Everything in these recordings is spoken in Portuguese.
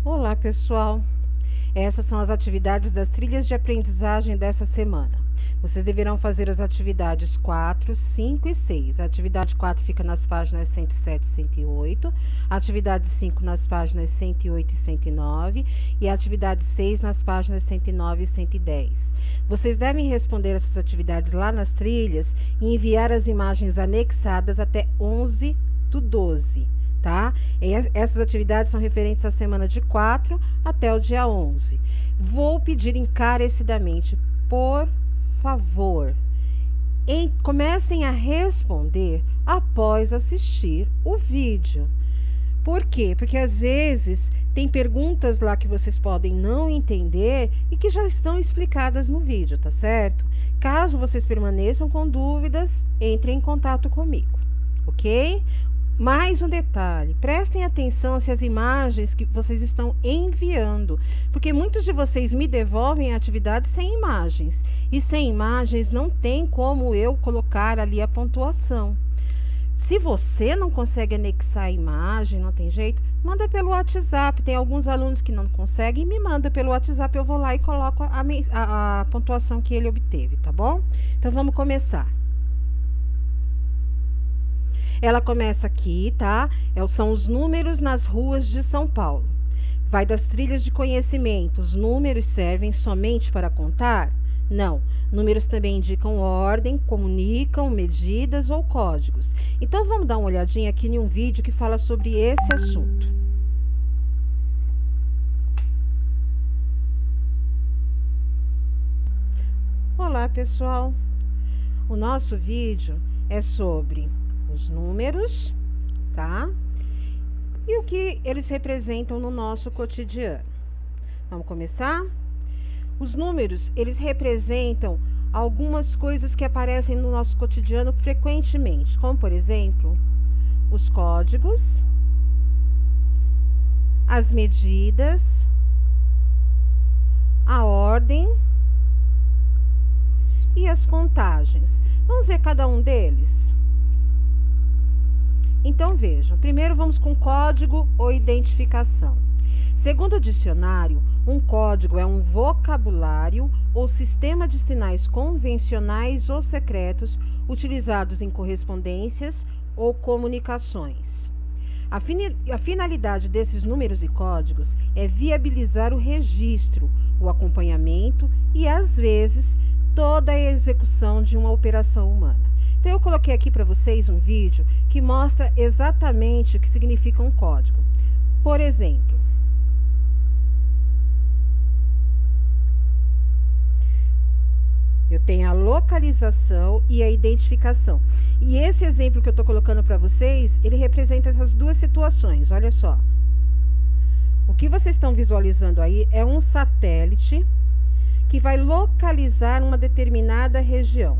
Olá, pessoal! Essas são as atividades das trilhas de aprendizagem dessa semana. Vocês deverão fazer as atividades 4, 5 e 6. A atividade 4 fica nas páginas 107 e 108, a atividade 5 nas páginas 108 e 109 e a atividade 6 nas páginas 109 e 110. Vocês devem responder essas atividades lá nas trilhas e enviar as imagens anexadas até 11/12. Tá? Essas atividades são referentes à semana de 4 até o dia 11. Vou pedir encarecidamente, por favor, comecem a responder após assistir o vídeo. Por quê? Porque às vezes tem perguntas lá que vocês podem não entender e que já estão explicadas no vídeo, tá certo? Caso vocês permaneçam com dúvidas, entrem em contato comigo, ok? Mais um detalhe, prestem atenção se as imagens que vocês estão enviando, porque muitos de vocês me devolvem a atividade sem imagens, e sem imagens não tem como eu colocar ali a pontuação. Se você não consegue anexar a imagem, não tem jeito, manda pelo WhatsApp. Tem alguns alunos que não conseguem, me manda pelo WhatsApp, eu vou lá e coloco a pontuação que ele obteve, tá bom? Então vamos começar. Ela começa aqui, tá? São os números nas ruas de São Paulo. Vai das trilhas de conhecimento. Os números servem somente para contar? Não. Números também indicam ordem, comunicam medidas ou códigos. Então, vamos dar uma olhadinha aqui em um vídeo que fala sobre esse assunto. Olá, pessoal! O nosso vídeo é sobre os números, tá? E o que eles representam no nosso cotidiano. Vamos começar? Os números, eles representam algumas coisas que aparecem no nosso cotidiano frequentemente, como, por exemplo, os códigos, as medidas, a ordem e as contagens. Vamos ver cada um deles? Então, vejam, primeiro vamos com código ou identificação. Segundo o dicionário, um código é um vocabulário ou sistema de sinais convencionais ou secretos utilizados em correspondências ou comunicações. A finalidade desses números e códigos é viabilizar o registro, o acompanhamento e, às vezes, toda a execução de uma operação humana. Então, eu coloquei aqui para vocês um vídeo que mostra exatamente o que significa um código. Por exemplo, eu tenho a localização e a identificação. E esse exemplo que eu estou colocando para vocês, ele representa essas duas situações. Olha só. O que vocês estão visualizando aí é um satélite que vai localizar uma determinada região.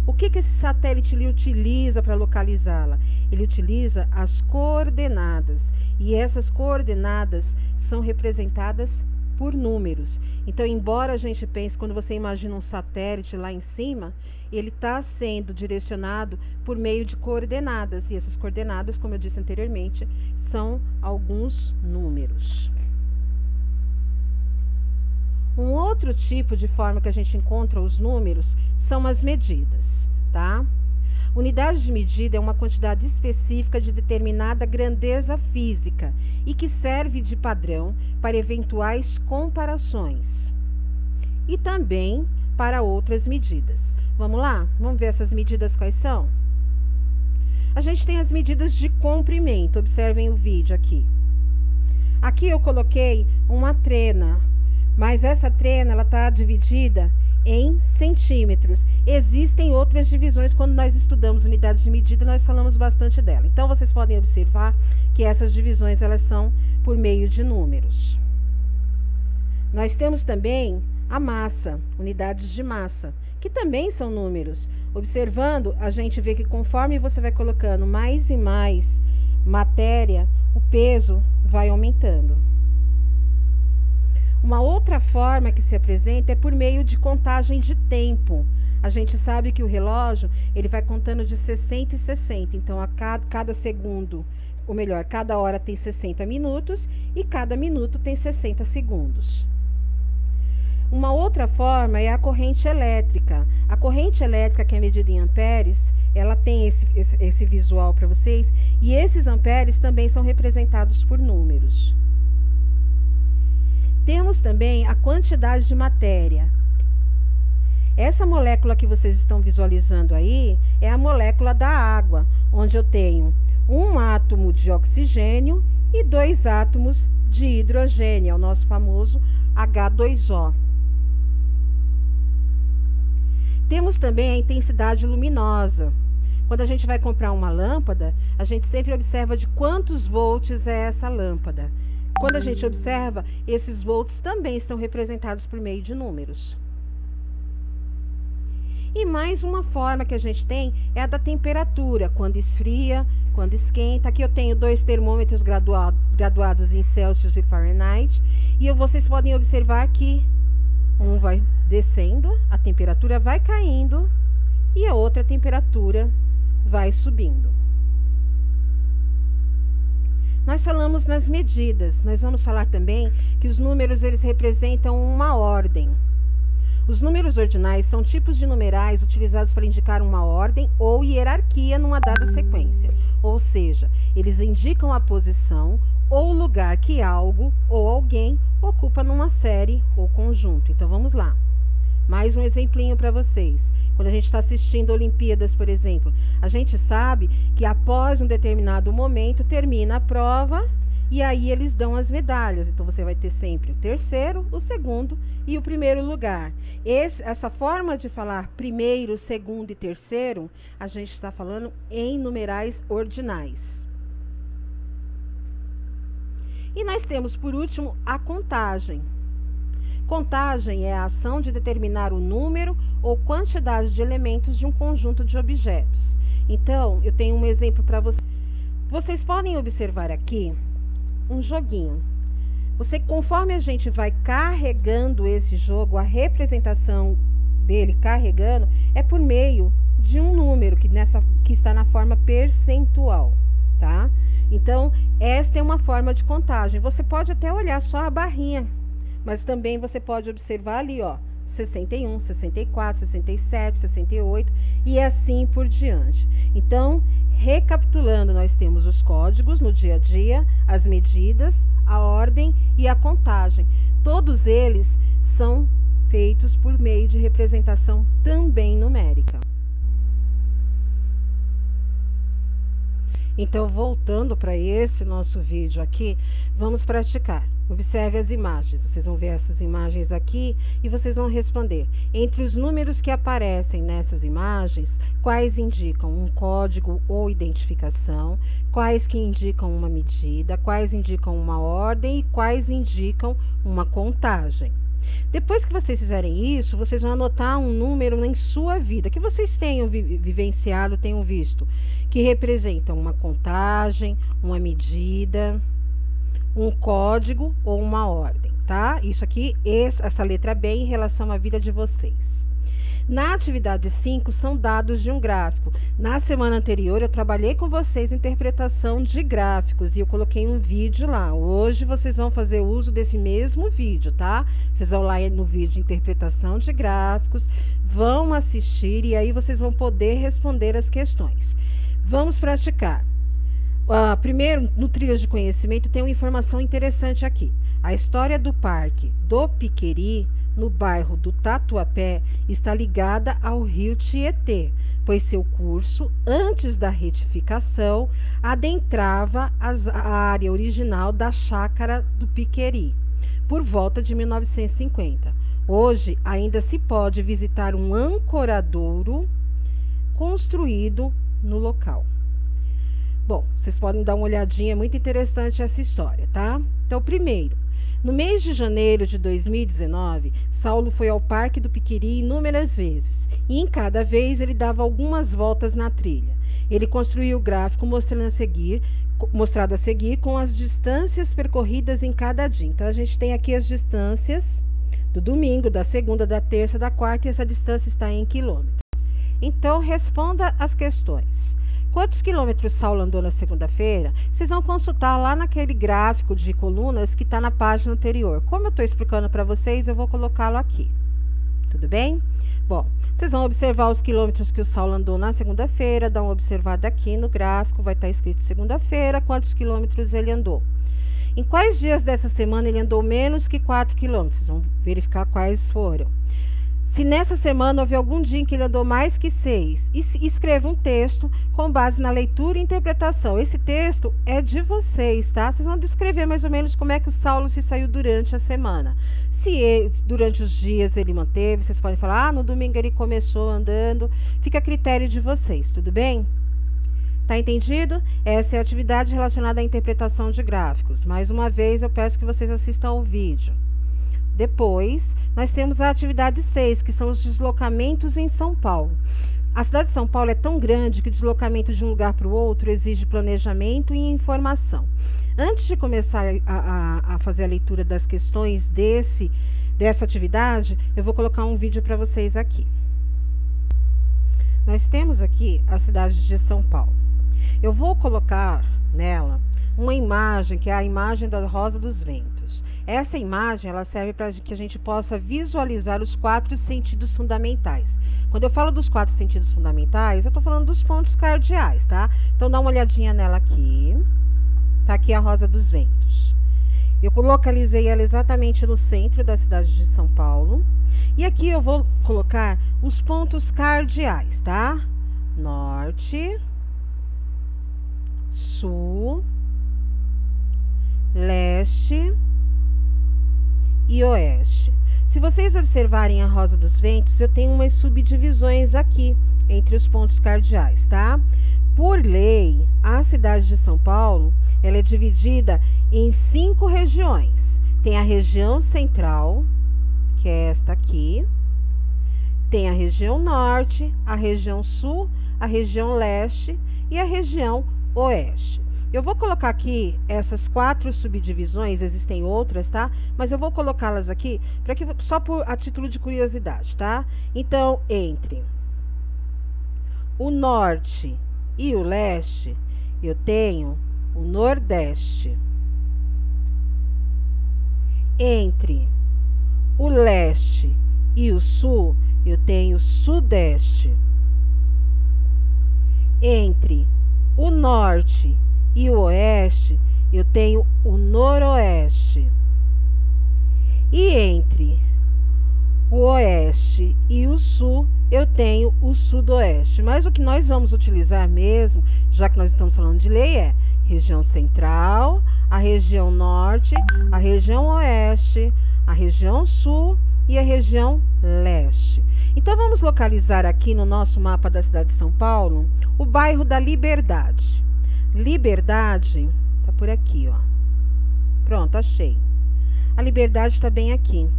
O que esse satélite ele utiliza para localizá-la? Ele utiliza as coordenadas, e essas coordenadas são representadas por números. Então, embora a gente pense, quando você imagina um satélite lá em cima, ele está sendo direcionado por meio de coordenadas, e essas coordenadas, como eu disse anteriormente, são alguns números. Um outro tipo de forma que a gente encontra os números são as medidas, tá? Unidade de medida é uma quantidade específica de determinada grandeza física e que serve de padrão para eventuais comparações e também para outras medidas. Vamos lá? Vamos ver essas medidas quais são? A gente tem as medidas de comprimento, observem o vídeo aqui. Aqui eu coloquei uma trena, mas essa trena ela está dividida em centímetros. Existem outras divisões, quando nós estudamos unidades de medida, nós falamos bastante dela. Então, vocês podem observar que essas divisões elas são por meio de números. Nós temos também a massa, unidades de massa, que também são números. Observando, a gente vê que conforme você vai colocando mais e mais matéria, o peso vai aumentando. Uma outra forma que se apresenta é por meio de contagem de tempo. A gente sabe que o relógio ele vai contando de 60 em 60, então a cada segundo ou melhor, cada hora tem 60 minutos e cada minuto tem 60 segundos. Uma outra forma é a corrente elétrica. A corrente elétrica, que é medida em amperes, ela tem esse visual para vocês, e esses amperes também são representados por números. Temos também a quantidade de matéria. Essa molécula que vocês estão visualizando aí é a molécula da água, onde eu tenho um átomo de oxigênio e 2 átomos de hidrogênio, é o nosso famoso H2O. Temos também a intensidade luminosa. Quando a gente vai comprar uma lâmpada, a gente sempre observa de quantos volts é essa lâmpada. Quando a gente observa, esses volts também estão representados por meio de números. E mais uma forma que a gente tem é a da temperatura, quando esfria, quando esquenta. Aqui eu tenho 2 termômetros graduados em Celsius e Fahrenheit, e vocês podem observar que um vai descendo, a temperatura vai caindo, e a outra temperatura vai subindo. Nós falamos nas medidas, nós vamos falar também que os números eles representam uma ordem. Os números ordinais são tipos de numerais utilizados para indicar uma ordem ou hierarquia numa dada sequência. Ou seja, eles indicam a posição ou lugar que algo ou alguém ocupa numa série ou conjunto. Então vamos lá. Mais um exemplinho para vocês. Quando a gente está assistindo Olimpíadas, por exemplo, a gente sabe que após um determinado momento termina a prova e aí eles dão as medalhas. Então você vai ter sempre o terceiro, o segundo e o primeiro lugar. Essa forma de falar primeiro, segundo e terceiro, a gente está falando em numerais ordinais. E nós temos, por último, a contagem. Contagem é a ação de determinar o número ou quantidade de elementos de um conjunto de objetos. Então, eu tenho um exemplo para vocês. Vocês podem observar aqui um joguinho. Conforme a gente vai carregando esse jogo, a representação dele carregando é por meio de um número que está na forma percentual, tá? Então, esta é uma forma de contagem. Você pode até olhar só a barrinha, mas também você pode observar ali, ó, 61, 64, 67, 68 e assim por diante. Então, recapitulando, nós temos os códigos no dia a dia, as medidas, a ordem e a contagem. Todos eles são feitos por meio de representação também numérica. Então, voltando para esse nosso vídeo aqui, vamos praticar. Observe as imagens. Vocês vão ver essas imagens aqui e vocês vão responder. Entre os números que aparecem nessas imagens, quais indicam um código ou identificação, quais que indicam uma medida, quais indicam uma ordem e quais indicam uma contagem. Depois que vocês fizerem isso, vocês vão anotar um número em sua vida, que vocês tenham vivenciado, tenham visto, que representam uma contagem, uma medida, um código ou uma ordem, tá? Isso aqui, essa letra B em relação à vida de vocês. Na atividade 5, são dados de um gráfico. Na semana anterior, eu trabalhei com vocês interpretação de gráficos e eu coloquei um vídeo lá. Hoje, vocês vão fazer uso desse mesmo vídeo, tá? Vocês vão lá no vídeo interpretação de gráficos, vão assistir e aí vocês vão poder responder as questões. Vamos praticar. Primeiro, no Trilhas de Conhecimento, tem uma informação interessante aqui. A história do Parque do Piqueri, no bairro do Tatuapé, está ligada ao rio Tietê, pois seu curso, antes da retificação, adentrava a área original da chácara do Piqueri, por volta de 1950. Hoje, ainda se pode visitar um ancoradouro construído no local. Bom, vocês podem dar uma olhadinha, é muito interessante essa história, tá? Então, primeiro, no mês de janeiro de 2019, Saulo foi ao Parque do Piqueri inúmeras vezes, e em cada vez ele dava algumas voltas na trilha. Ele construiu o gráfico mostrado a seguir com as distâncias percorridas em cada dia. Então, a gente tem aqui as distâncias do domingo, da segunda, da terça, da quarta, e essa distância está em quilômetros. Então, responda as questões. Quantos quilômetros Saulo andou na segunda-feira? Vocês vão consultar lá naquele gráfico de colunas que está na página anterior. Como eu estou explicando para vocês, eu vou colocá-lo aqui. Tudo bem? Bom, vocês vão observar os quilômetros que o Saulo andou na segunda-feira, dá uma observada aqui no gráfico, vai estar escrito segunda-feira, quantos quilômetros ele andou. Em quais dias dessa semana ele andou menos que 4 quilômetros? Vocês vão verificar quais foram. Se nessa semana houve algum dia em que ele andou mais que 6, escreva um texto com base na leitura e interpretação. Esse texto é de vocês, tá? Vocês vão descrever mais ou menos como é que o Saulo se saiu durante a semana. Se ele, durante os dias ele manteve, vocês podem falar, no domingo ele começou andando, fica a critério de vocês, tudo bem? Tá entendido? Essa é a atividade relacionada à interpretação de gráficos. Mais uma vez, eu peço que vocês assistam ao vídeo. Depois, nós temos a atividade 6, que são os deslocamentos em São Paulo. A cidade de São Paulo é tão grande que o deslocamento de um lugar para o outro exige planejamento e informação. Antes de começar a fazer a leitura das questões dessa atividade, eu vou colocar um vídeo para vocês aqui. Nós temos aqui a cidade de São Paulo. Eu vou colocar nela uma imagem, que é a imagem da Rosa dos Ventos. Essa imagem, ela serve para que a gente possa visualizar os 4 sentidos fundamentais. Quando eu falo dos 4 sentidos fundamentais, eu estou falando dos pontos cardeais, tá? Então, dá uma olhadinha nela aqui. Tá aqui a Rosa dos Ventos. Eu localizei ela exatamente no centro da cidade de São Paulo. E aqui eu vou colocar os pontos cardeais, tá? Norte, Sul, Leste e Oeste. Se vocês observarem a Rosa dos Ventos, eu tenho umas subdivisões aqui entre os pontos cardeais, tá? Por lei, a cidade de São Paulo, ela é dividida em 5 regiões. Tem a região central, que é esta aqui. Tem a região norte, a região sul, a região leste e a região oeste. Eu vou colocar aqui essas 4 subdivisões, existem outras, tá? Mas eu vou colocá-las aqui só a título de curiosidade, tá? Então, entre o norte e o leste, eu tenho o nordeste. Entre o leste e o sul, eu tenho o sudeste. Entre o norte e o oeste, eu tenho o noroeste. E entre o oeste e o sul, eu tenho o sudoeste. Mas o que nós vamos utilizar mesmo, já que nós estamos falando de lei, é região central, a região norte, a região oeste, a região sul e a região leste. Então, vamos localizar aqui no nosso mapa da cidade de São Paulo o bairro da Liberdade. Liberdade tá por aqui, ó. Pronto, achei. A Liberdade está bem aqui.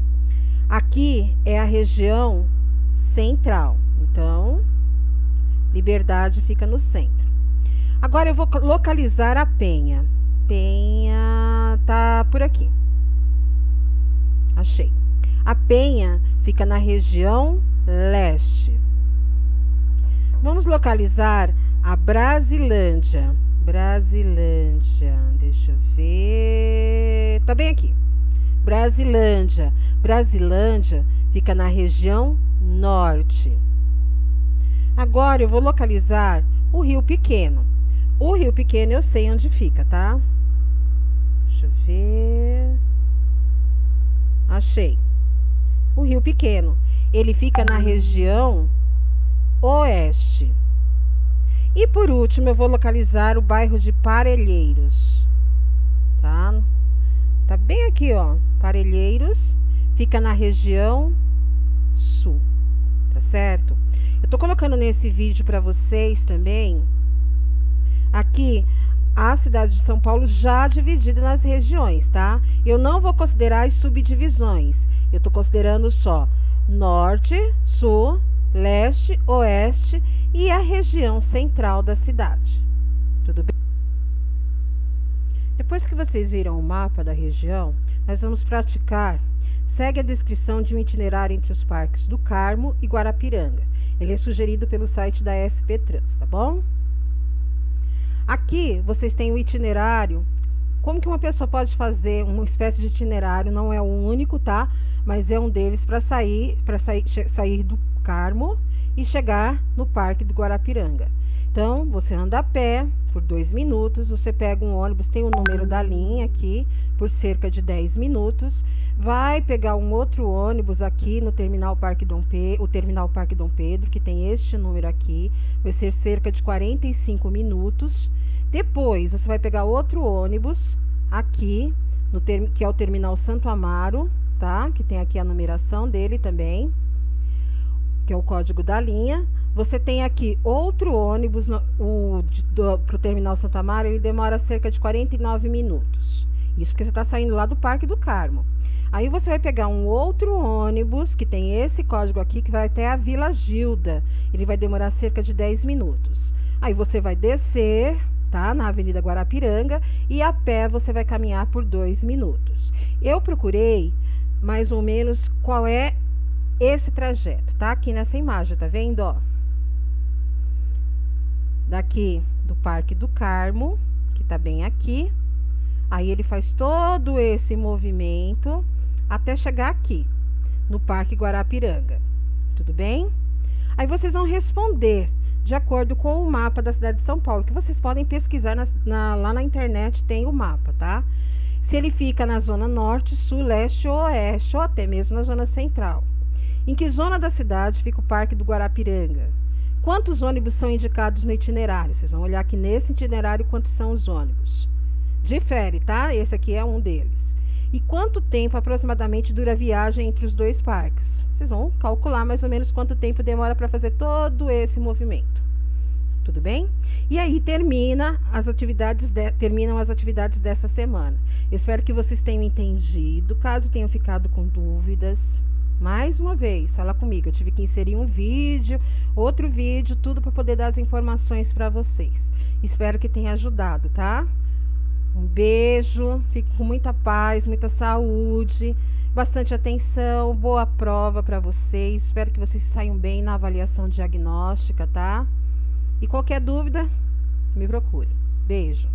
Aqui é a região central. Então, Liberdade fica no centro. Agora eu vou localizar a Penha. Penha tá por aqui. Achei. A Penha fica na região leste. Vamos localizar a Brasilândia. Brasilândia, deixa eu ver. Tá bem aqui. Brasilândia. Brasilândia fica na região norte. Agora eu vou localizar o Rio Pequeno. O Rio Pequeno eu sei onde fica, tá? Deixa eu ver. Achei. O Rio Pequeno. Ele fica na região oeste. E por último, eu vou localizar o bairro de Parelheiros. Tá? Tá bem aqui, ó. Parelheiros fica na região sul. Tá certo? Eu tô colocando nesse vídeo para vocês também. Aqui, a cidade de São Paulo já dividida nas regiões, tá? Eu não vou considerar as subdivisões. Eu tô considerando só norte, sul, leste, oeste e a região central da cidade. Tudo bem? Depois que vocês viram o mapa da região, nós vamos praticar. Segue a descrição de um itinerário entre os parques do Carmo e Guarapiranga. Ele é sugerido pelo site da SP Trans, tá bom? Aqui vocês têm o itinerário. Como que uma pessoa pode fazer uma espécie de itinerário? Não é o único, tá? Mas é um deles para sair do Carmo e chegar no Parque do Guarapiranga. Então, você anda a pé por 2 minutos, você pega um ônibus, tem o número da linha aqui, por cerca de 10 minutos, vai pegar um outro ônibus aqui no Terminal Parque Dom Pedro, que tem este número aqui, vai ser cerca de 45 minutos. Depois, você vai pegar outro ônibus aqui, que é o Terminal Santo Amaro, tá? Que tem aqui a numeração dele também, que é o código da linha. Você tem aqui outro ônibus para o Terminal Santo Amaro, ele demora cerca de 49 minutos. Isso porque você está saindo lá do Parque do Carmo. Aí você vai pegar um outro ônibus, que tem esse código aqui, que vai até a Vila Gilda. Ele vai demorar cerca de 10 minutos. Aí você vai descer, tá? Na Avenida Guarapiranga, e a pé você vai caminhar por 2 minutos. Eu procurei mais ou menos qual é esse trajeto, tá? Aqui nessa imagem, tá vendo, ó? Daqui do Parque do Carmo, que tá bem aqui. Aí ele faz todo esse movimento até chegar aqui, no Parque Guarapiranga. Tudo bem? Aí vocês vão responder de acordo com o mapa da cidade de São Paulo, que vocês podem pesquisar lá na internet, tem o mapa, tá? Se ele fica na zona norte, sul, leste ou oeste, ou até mesmo na zona central. Em que zona da cidade fica o Parque do Guarapiranga? Quantos ônibus são indicados no itinerário? Vocês vão olhar aqui nesse itinerário quantos são os ônibus. Difere, tá? Esse aqui é um deles. E quanto tempo aproximadamente dura a viagem entre os dois parques? Vocês vão calcular mais ou menos quanto tempo demora para fazer todo esse movimento. Tudo bem? E aí terminam as atividades dessa semana. Espero que vocês tenham entendido. Caso tenham ficado com dúvidas, mais uma vez, fala comigo. Eu tive que inserir um vídeo, outro vídeo, tudo para poder dar as informações para vocês. Espero que tenha ajudado, tá? Um beijo, fique com muita paz, muita saúde, bastante atenção, boa prova para vocês. Espero que vocês saiam bem na avaliação diagnóstica, tá? E qualquer dúvida, me procure. Beijo.